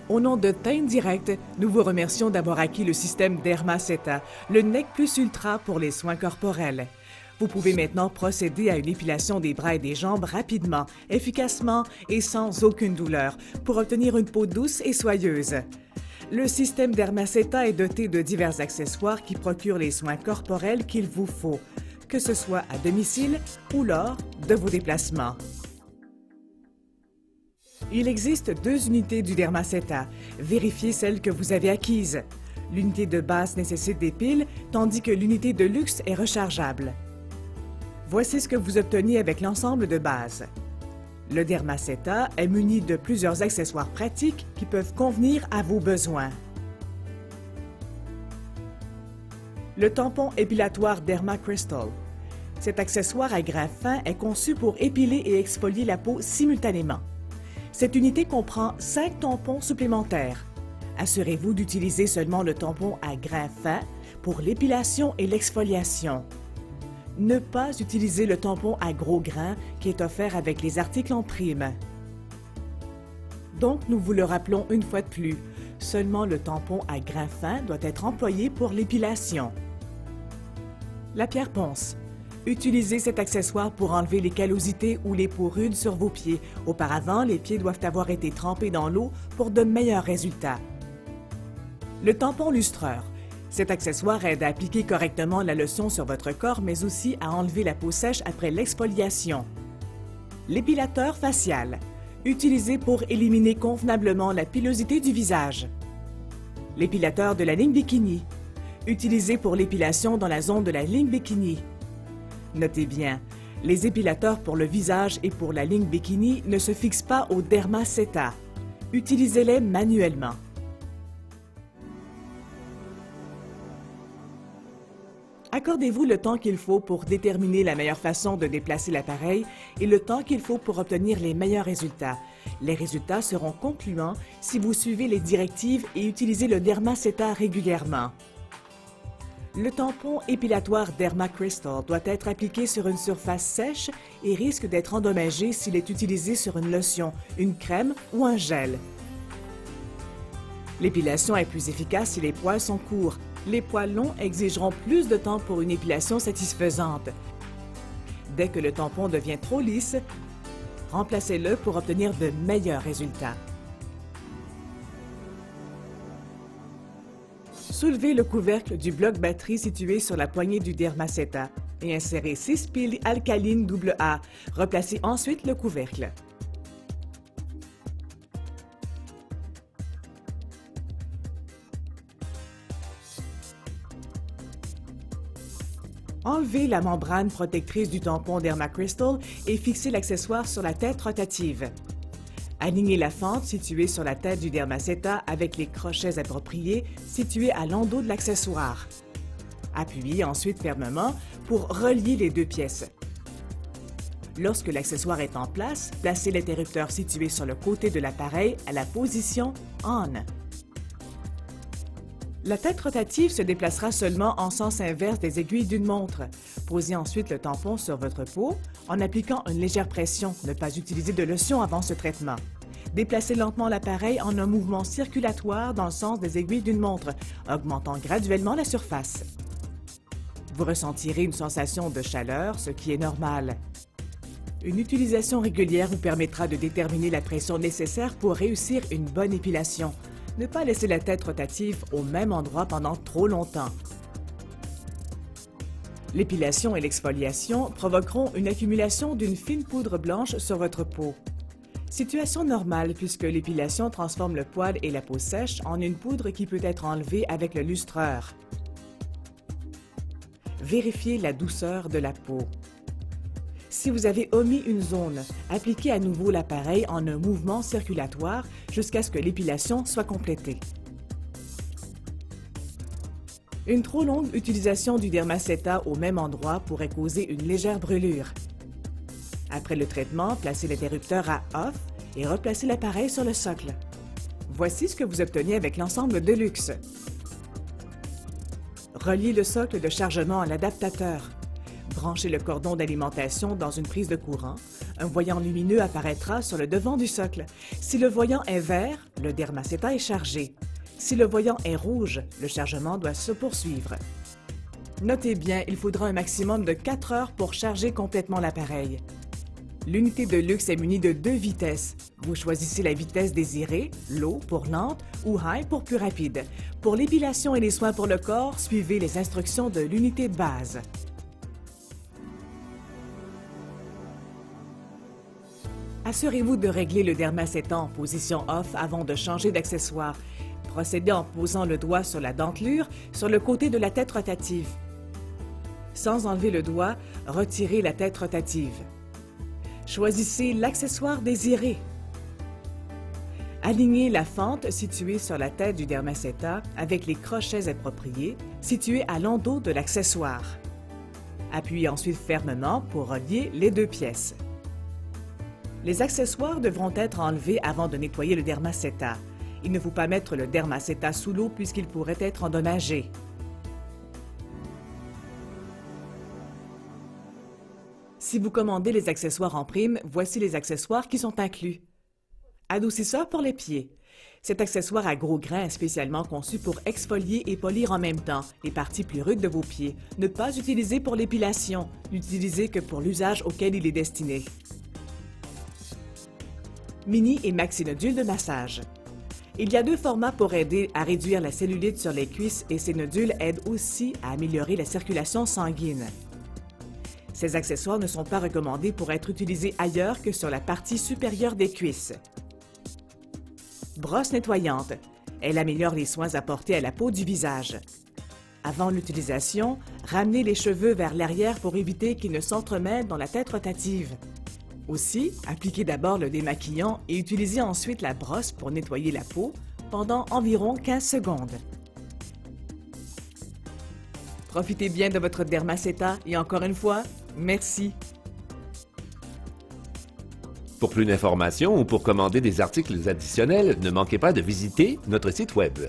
Au nom de Teint Direct, nous vous remercions d'avoir acquis le système Dermaceta, le Nec Plus Ultra pour les soins corporels. Vous pouvez maintenant procéder à une épilation des bras et des jambes rapidement, efficacement et sans aucune douleur pour obtenir une peau douce et soyeuse. Le système Dermaceta est doté de divers accessoires qui procurent les soins corporels qu'il vous faut, que ce soit à domicile ou lors de vos déplacements. Il existe 2 unités du Dermaceta. Vérifiez celle que vous avez acquise. L'unité de base nécessite des piles, tandis que l'unité de luxe est rechargeable. Voici ce que vous obtenez avec l'ensemble de base. Le Dermaceta est muni de plusieurs accessoires pratiques qui peuvent convenir à vos besoins. Le tampon épilatoire Derma Crystal. Cet accessoire à grain fin est conçu pour épiler et exfolier la peau simultanément. Cette unité comprend 5 tampons supplémentaires. Assurez-vous d'utiliser seulement le tampon à grain fin pour l'épilation et l'exfoliation. Ne pas utiliser le tampon à gros grains qui est offert avec les articles en prime. Donc, nous vous le rappelons une fois de plus, seulement le tampon à grain fin doit être employé pour l'épilation. La pierre ponce. Utilisez cet accessoire pour enlever les callosités ou les peaux rudes sur vos pieds. Auparavant, les pieds doivent avoir été trempés dans l'eau pour de meilleurs résultats. Le tampon lustreur. Cet accessoire aide à appliquer correctement la lotion sur votre corps, mais aussi à enlever la peau sèche après l'exfoliation. L'épilateur facial. Utilisé pour éliminer convenablement la pilosité du visage. L'épilateur de la ligne bikini. Utilisé pour l'épilation dans la zone de la ligne bikini. Notez bien, les épilateurs pour le visage et pour la ligne bikini ne se fixent pas au Dermaceta. Utilisez-les manuellement. Accordez-vous le temps qu'il faut pour déterminer la meilleure façon de déplacer l'appareil et le temps qu'il faut pour obtenir les meilleurs résultats. Les résultats seront concluants si vous suivez les directives et utilisez le Dermaceta régulièrement. Le tampon épilatoire Derma Crystal doit être appliqué sur une surface sèche et risque d'être endommagé s'il est utilisé sur une lotion, une crème ou un gel. L'épilation est plus efficace si les poils sont courts. Les poils longs exigeront plus de temps pour une épilation satisfaisante. Dès que le tampon devient trop lisse, remplacez-le pour obtenir de meilleurs résultats. Soulevez le couvercle du bloc batterie situé sur la poignée du Dermaceta et insérez 6 piles alcalines AA. Replacez ensuite le couvercle. Enlevez la membrane protectrice du tampon Derma Crystal et fixez l'accessoire sur la tête rotative. Alignez la fente située sur la tête du Dermaceta avec les crochets appropriés situés à l'endos de l'accessoire. Appuyez ensuite fermement pour relier les 2 pièces. Lorsque l'accessoire est en place, placez l'interrupteur situé sur le côté de l'appareil à la position On. La tête rotative se déplacera seulement en sens inverse des aiguilles d'une montre. Posez ensuite le tampon sur votre peau en appliquant une légère pression. Ne pas utiliser de lotion avant ce traitement. Déplacez lentement l'appareil en un mouvement circulatoire dans le sens des aiguilles d'une montre, augmentant graduellement la surface. Vous ressentirez une sensation de chaleur, ce qui est normal. Une utilisation régulière vous permettra de déterminer la pression nécessaire pour réussir une bonne épilation. Ne pas laisser la tête rotative au même endroit pendant trop longtemps. L'épilation et l'exfoliation provoqueront une accumulation d'une fine poudre blanche sur votre peau. Situation normale puisque l'épilation transforme le poil et la peau sèche en une poudre qui peut être enlevée avec le lustreur. Vérifiez la douceur de la peau. Si vous avez omis une zone, appliquez à nouveau l'appareil en un mouvement circulatoire jusqu'à ce que l'épilation soit complétée. Une trop longue utilisation du Dermaceta au même endroit pourrait causer une légère brûlure. Après le traitement, placez l'interrupteur à Off et replacez l'appareil sur le socle. Voici ce que vous obtenez avec l'ensemble de luxe. Reliez le socle de chargement à l'adaptateur. Branchez le cordon d'alimentation dans une prise de courant. Un voyant lumineux apparaîtra sur le devant du socle. Si le voyant est vert, le Dermaceta est chargé. Si le voyant est rouge, le chargement doit se poursuivre. Notez bien, il faudra un maximum de 4 heures pour charger complètement l'appareil. L'unité de luxe est munie de 2 vitesses. Vous choisissez la vitesse désirée, low pour lente ou high pour plus rapide. Pour l'épilation et les soins pour le corps, suivez les instructions de l'unité de base. Assurez-vous de régler le Dermaceta en position off avant de changer d'accessoire. Procédez en posant le doigt sur la dentelure sur le côté de la tête rotative. Sans enlever le doigt, retirez la tête rotative. Choisissez l'accessoire désiré. Alignez la fente située sur la tête du Dermaceta avec les crochets appropriés situés à l'endos de l'accessoire. Appuyez ensuite fermement pour relier les 2 pièces. Les accessoires devront être enlevés avant de nettoyer le Dermaceta. Il ne faut pas mettre le Dermaceta sous l'eau puisqu'il pourrait être endommagé. Si vous commandez les accessoires en prime, voici les accessoires qui sont inclus. Adoucisseur pour les pieds. Cet accessoire à gros grains est spécialement conçu pour exfolier et polir en même temps les parties plus rudes de vos pieds. Ne pas utiliser pour l'épilation, n'utilisez que pour l'usage auquel il est destiné. Mini et maxi nodules de massage. Il y a 2 formats pour aider à réduire la cellulite sur les cuisses et ces nodules aident aussi à améliorer la circulation sanguine. Ces accessoires ne sont pas recommandés pour être utilisés ailleurs que sur la partie supérieure des cuisses. Brosse nettoyante. Elle améliore les soins apportés à la peau du visage. Avant l'utilisation, ramenez les cheveux vers l'arrière pour éviter qu'ils ne s'entremêlent dans la tête rotative. Aussi, appliquez d'abord le démaquillant et utilisez ensuite la brosse pour nettoyer la peau pendant environ 15 secondes. Profitez bien de votre Dermaceta et encore une fois, merci! Pour plus d'informations ou pour commander des articles additionnels, ne manquez pas de visiter notre site Web.